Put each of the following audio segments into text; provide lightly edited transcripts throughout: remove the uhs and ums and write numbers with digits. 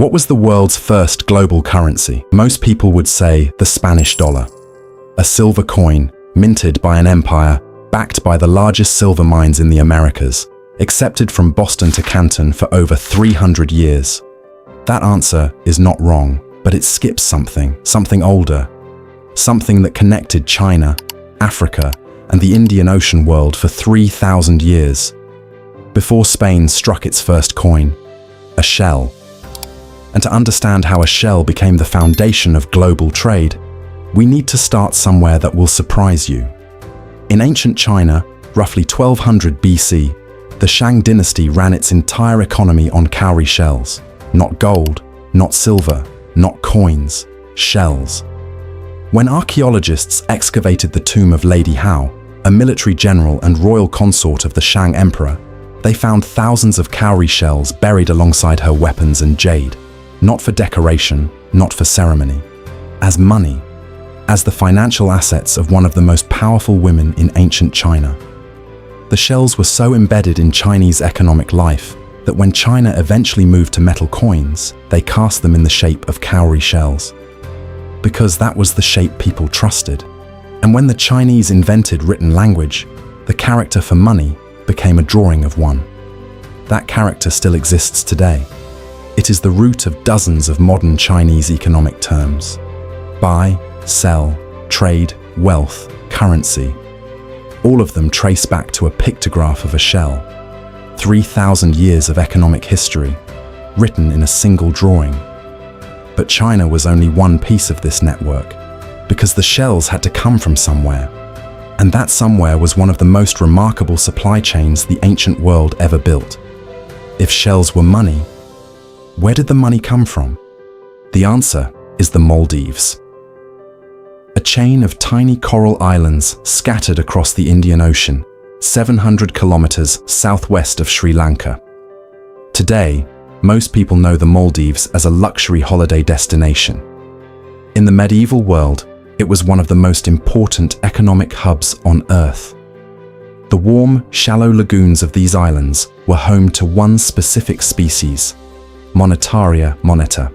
What was the world's first global currency? Most people would say the Spanish dollar. A silver coin, minted by an empire, backed by the largest silver mines in the Americas, accepted from Boston to Canton for over 300 years. That answer is not wrong, but it skips something older, something that connected China, Africa, and the Indian Ocean world for 3,000 years. Before Spain struck its first coin, a shell. And to understand how a shell became the foundation of global trade, we need to start somewhere that will surprise you. In ancient China, roughly 1200 BC, the Shang dynasty ran its entire economy on cowrie shells. Not gold, not silver, not coins, shells. When archaeologists excavated the tomb of Lady Hao, a military general and royal consort of the Shang emperor, they found thousands of cowrie shells buried alongside her weapons and jade, not for decoration, not for ceremony, as money, as the financial assets of one of the most powerful women in ancient China. The shells were so embedded in Chinese economic life that when China eventually moved to metal coins, they cast them in the shape of cowrie shells. Because that was the shape people trusted. And when the Chinese invented written language, the character for money became a drawing of one. That character still exists today. It is the root of dozens of modern Chinese economic terms. Buy, sell, trade, wealth, currency. All of them trace back to a pictograph of a shell. 3,000 years of economic history, written in a single drawing. But China was only one piece of this network, because the shells had to come from somewhere. And that somewhere was one of the most remarkable supply chains the ancient world ever built. If shells were money, where did the money come from? The answer is the Maldives. A chain of tiny coral islands scattered across the Indian Ocean, 700 kilometers southwest of Sri Lanka. Today, most people know the Maldives as a luxury holiday destination. In the medieval world, it was one of the most important economic hubs on Earth. The warm, shallow lagoons of these islands were home to one specific species, Monetaria moneta,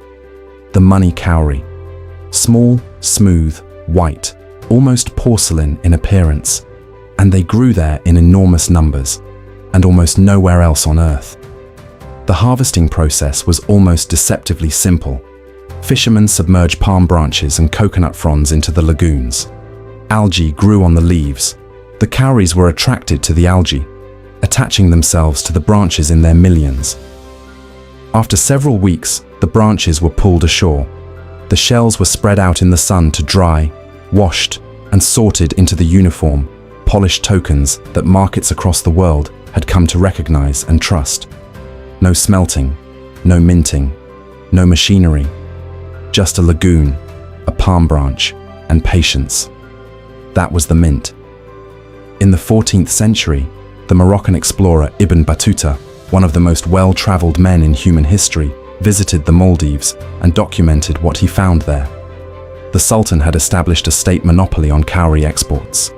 the money cowrie. Small, smooth, white, almost porcelain in appearance, and they grew there in enormous numbers, and almost nowhere else on Earth. The harvesting process was almost deceptively simple. Fishermen submerged palm branches and coconut fronds into the lagoons. Algae grew on the leaves. The cowries were attracted to the algae, attaching themselves to the branches in their millions. After several weeks, the branches were pulled ashore. The shells were spread out in the sun to dry, washed, and sorted into the uniform, polished tokens that markets across the world had come to recognize and trust. No smelting, no minting, no machinery, just a lagoon, a palm branch, and patience. That was the mint. In the 14th century, the Moroccan explorer Ibn Battuta, one of the most well-traveled men in human history, visited the Maldives and documented what he found there. The Sultan had established a state monopoly on cowrie exports.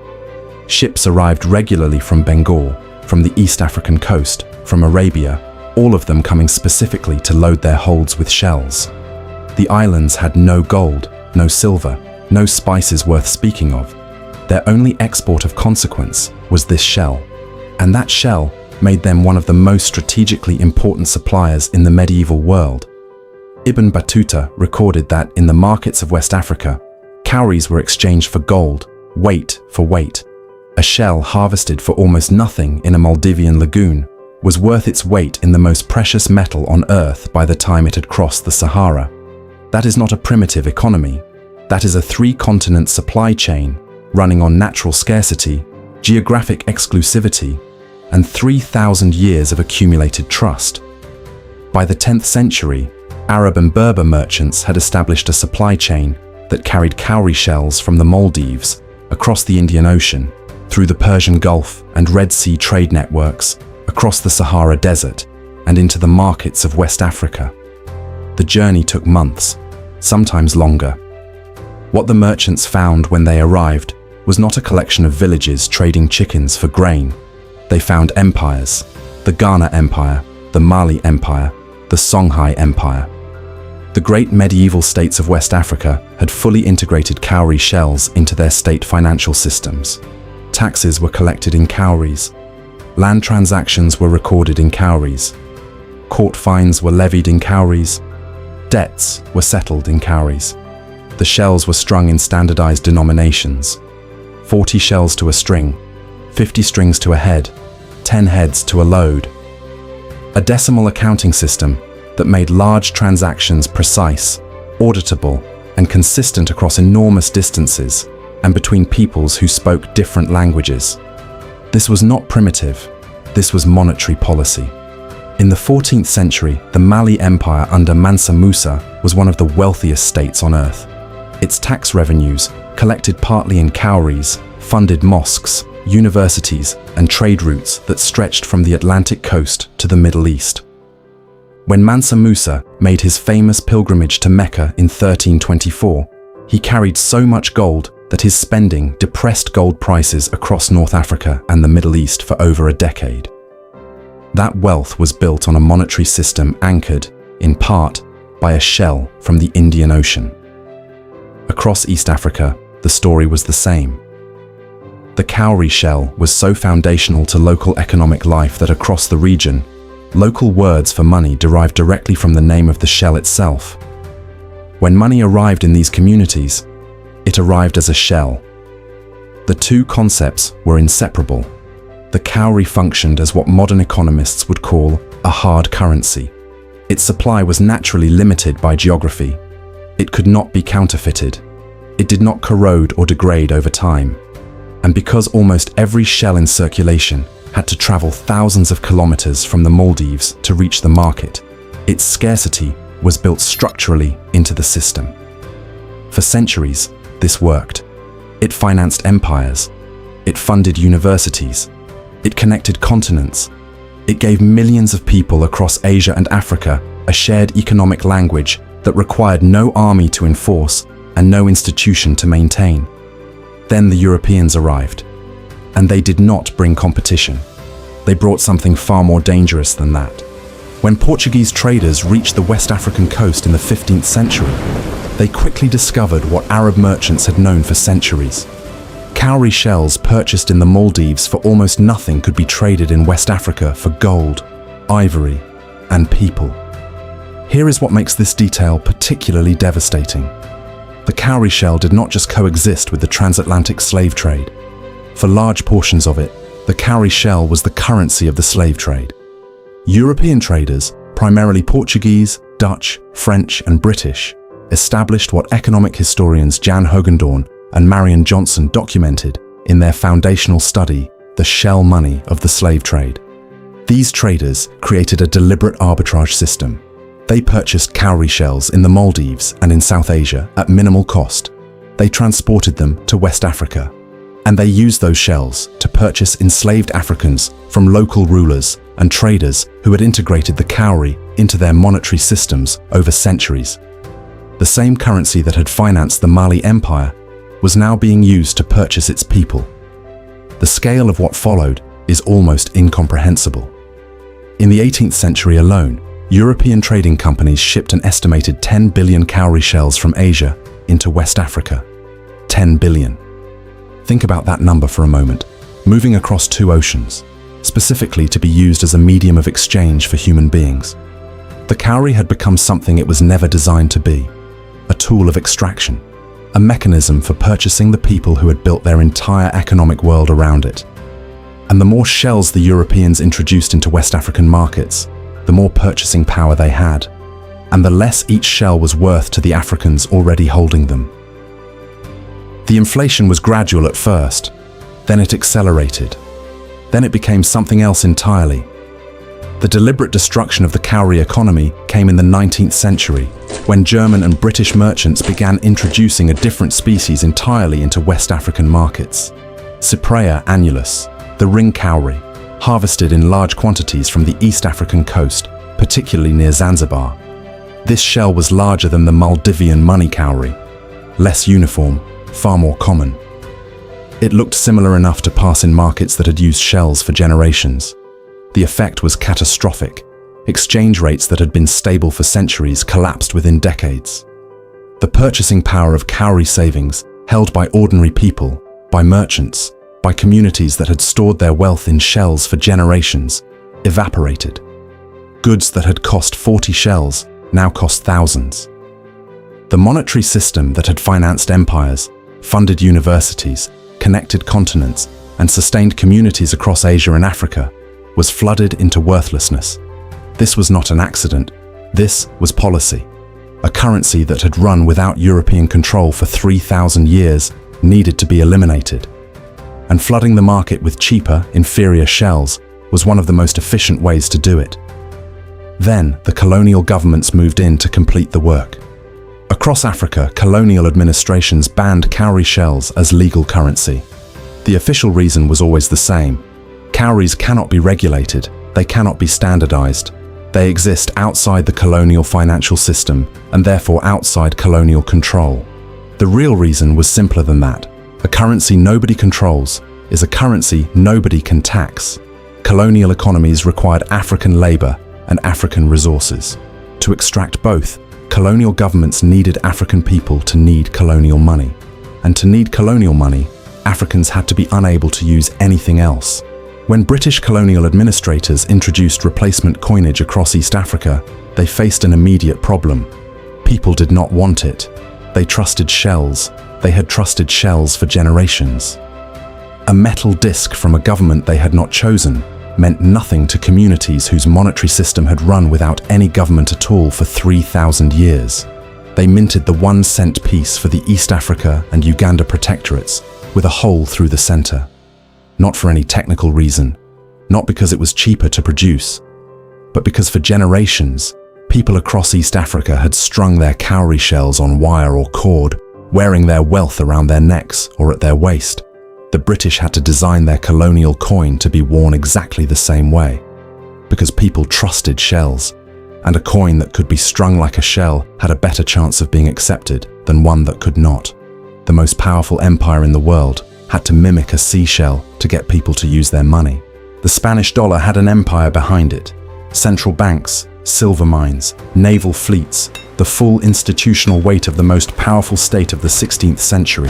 Ships arrived regularly from Bengal, from the East African coast, from Arabia, all of them coming specifically to load their holds with shells. The islands had no gold, no silver, no spices worth speaking of. Their only export of consequence was this shell, and that shell made them one of the most strategically important suppliers in the medieval world. Ibn Battuta recorded that in the markets of West Africa, cowries were exchanged for gold, weight for weight. A shell harvested for almost nothing in a Maldivian lagoon was worth its weight in the most precious metal on Earth by the time it had crossed the Sahara. That is not a primitive economy. That is a three-continent supply chain running on natural scarcity, geographic exclusivity, and 3,000 years of accumulated trust. By the 10th century, Arab and Berber merchants had established a supply chain that carried cowrie shells from the Maldives across the Indian Ocean, through the Persian Gulf and Red Sea trade networks, across the Sahara Desert, and into the markets of West Africa. The journey took months, sometimes longer. What the merchants found when they arrived was not a collection of villages trading chickens for grain. They found empires, the Ghana Empire, the Mali Empire, the Songhai Empire. The great medieval states of West Africa had fully integrated cowrie shells into their state financial systems. Taxes were collected in cowries. Land transactions were recorded in cowries. Court fines were levied in cowries. Debts were settled in cowries. The shells were strung in standardized denominations. 40 shells to a string, 50 strings to a head, 10 heads to a load. A decimal accounting system that made large transactions precise, auditable, and consistent across enormous distances and between peoples who spoke different languages. This was not primitive, this was monetary policy. In the 14th century, the Mali Empire under Mansa Musa was one of the wealthiest states on earth. Its tax revenues, collected partly in cowries, funded mosques, universities, and trade routes that stretched from the Atlantic coast to the Middle East. When Mansa Musa made his famous pilgrimage to Mecca in 1324, he carried so much gold that his spending depressed gold prices across North Africa and the Middle East for over a decade. That wealth was built on a monetary system anchored, in part, by a shell from the Indian Ocean. Across East Africa, the story was the same. The cowrie shell was so foundational to local economic life that across the region, local words for money derived directly from the name of the shell itself. When money arrived in these communities, it arrived as a shell. The two concepts were inseparable. The cowrie functioned as what modern economists would call a hard currency. Its supply was naturally limited by geography. It could not be counterfeited. It did not corrode or degrade over time. And because almost every shell in circulation had to travel thousands of kilometers from the Maldives to reach the market, its scarcity was built structurally into the system. For centuries, this worked. It financed empires. It funded universities. It connected continents. It gave millions of people across Asia and Africa a shared economic language that required no army to enforce and no institution to maintain. Then the Europeans arrived. And they did not bring competition. They brought something far more dangerous than that. When Portuguese traders reached the West African coast in the 15th century, they quickly discovered what Arab merchants had known for centuries. Cowrie shells purchased in the Maldives for almost nothing could be traded in West Africa for gold, ivory, and people. Here is what makes this detail particularly devastating. The cowrie shell did not just coexist with the transatlantic slave trade. For large portions of it, the cowrie shell was the currency of the slave trade. European traders, primarily Portuguese, Dutch, French, and British, established what economic historians Jan Hogendoorn and Marion Johnson documented in their foundational study, The Shell Money of the Slave Trade. These traders created a deliberate arbitrage system. They purchased cowrie shells in the Maldives and in South Asia at minimal cost. They transported them to West Africa, and they used those shells to purchase enslaved Africans from local rulers and traders who had integrated the cowrie into their monetary systems over centuries. The same currency that had financed the Mali Empire was now being used to purchase its people. The scale of what followed is almost incomprehensible. In the 18th century alone, European trading companies shipped an estimated 10 billion cowrie shells from Asia into West Africa. 10 billion. Think about that number for a moment, moving across two oceans, specifically to be used as a medium of exchange for human beings. The cowrie had become something it was never designed to be, a tool of extraction, a mechanism for purchasing the people who had built their entire economic world around it. And the more shells the Europeans introduced into West African markets, the more purchasing power they had, and the less each shell was worth to the Africans already holding them. The inflation was gradual at first, then it accelerated. Then it became something else entirely. The deliberate destruction of the cowrie economy came in the 19th century, when German and British merchants began introducing a different species entirely into West African markets. Cypraea annulus, the ring cowrie, harvested in large quantities from the East African coast, particularly near Zanzibar. This shell was larger than the Maldivian money cowrie, less uniform, far more common. It looked similar enough to pass in markets that had used shells for generations. The effect was catastrophic. Exchange rates that had been stable for centuries collapsed within decades. The purchasing power of Cowrie savings, held by ordinary people, by merchants, by communities that had stored their wealth in shells for generations, evaporated. Goods that had cost 40 shells now cost thousands. The monetary system that had financed empires, funded universities, connected continents, and sustained communities across Asia and Africa was flooded into worthlessness. This was not an accident. This was policy. A currency that had run without European control for 3,000 years needed to be eliminated. And flooding the market with cheaper, inferior shells was one of the most efficient ways to do it. Then, the colonial governments moved in to complete the work. Across Africa, colonial administrations banned cowrie shells as legal currency. The official reason was always the same. Cowries cannot be regulated, they cannot be standardized. They exist outside the colonial financial system and therefore outside colonial control. The real reason was simpler than that. A currency nobody controls is a currency nobody can tax. Colonial economies required African labor and African resources. To extract both, colonial governments needed African people to need colonial money. And to need colonial money, Africans had to be unable to use anything else. When British colonial administrators introduced replacement coinage across East Africa, they faced an immediate problem. People did not want it. They trusted shells. They had trusted shells for generations. A metal disc from a government they had not chosen meant nothing to communities whose monetary system had run without any government at all for 3,000 years. They minted the 1-cent piece for the East Africa and Uganda protectorates with a hole through the center. Not for any technical reason, not because it was cheaper to produce, but because for generations, people across East Africa had strung their cowrie shells on wire or cord, wearing their wealth around their necks or at their waist. The British had to design their colonial coin to be worn exactly the same way, because people trusted shells, and a coin that could be strung like a shell had a better chance of being accepted than one that could not. The most powerful empire in the world had to mimic a seashell to get people to use their money. The Spanish dollar had an empire behind it. Central banks, silver mines, naval fleets, the full institutional weight of the most powerful state of the 16th century.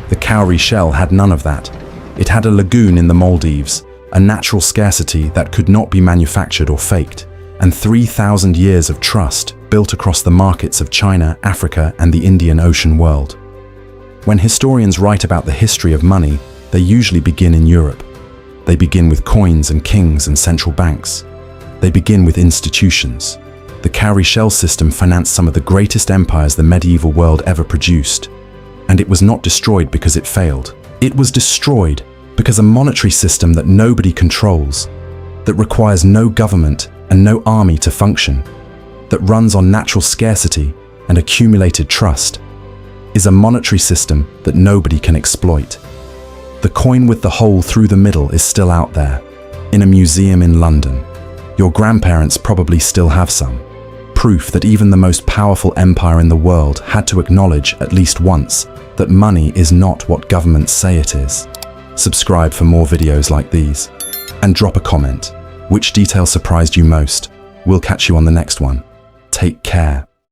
The cowrie shell had none of that. It had a lagoon in the Maldives, a natural scarcity that could not be manufactured or faked, and 3,000 years of trust built across the markets of China, Africa, and the Indian Ocean world. When historians write about the history of money, they usually begin in Europe. They begin with coins and kings and central banks. They begin with institutions. The cowrie shell system financed some of the greatest empires the medieval world ever produced. And it was not destroyed because it failed. It was destroyed because a monetary system that nobody controls, that requires no government and no army to function, that runs on natural scarcity and accumulated trust, is a monetary system that nobody can exploit. The coin with the hole through the middle is still out there, in a museum in London. Your grandparents probably still have some. Proof that even the most powerful empire in the world had to acknowledge at least once that money is not what governments say it is. Subscribe for more videos like these. And drop a comment. Which detail surprised you most? We'll catch you on the next one. Take care.